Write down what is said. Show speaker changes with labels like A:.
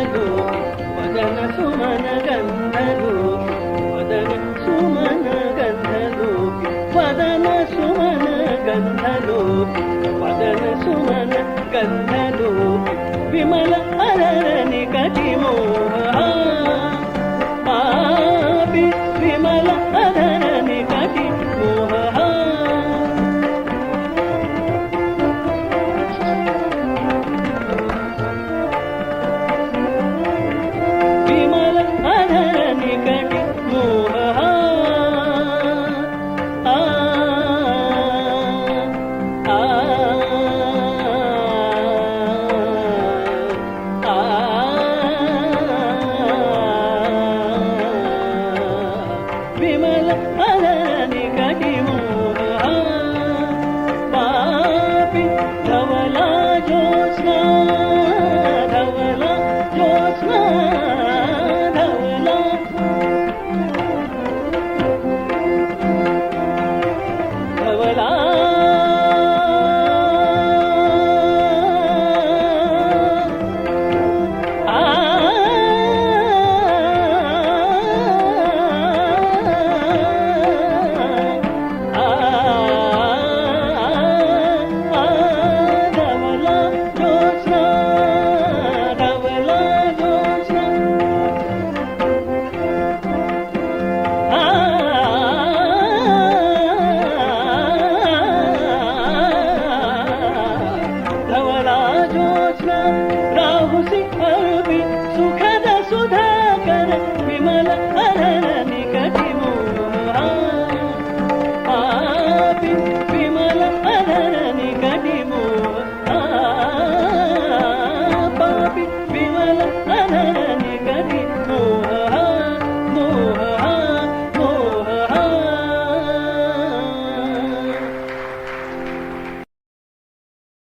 A: गंधलोके वदन सुमन गंधलोके वदन सुमन गंधलोके वदन सुमन गंधलोके वदन सुमन गंधलोके विमल अरर निकटि मोह पापी विमल अरर निकटि मोह विमल अधर निकटि मोह विमल अधर निकटि मोह पापी धवला ज्योत्स्ना धवला ज्योत्स्ना धवला धवला धवला ज्योत्स्ना धवला ज्योत्स्ना धवला ज्योत्स्ना राहुसी अरबी सुखद सुधाकर विमल अरर निकटि मोह पापी विमल अरर निकटि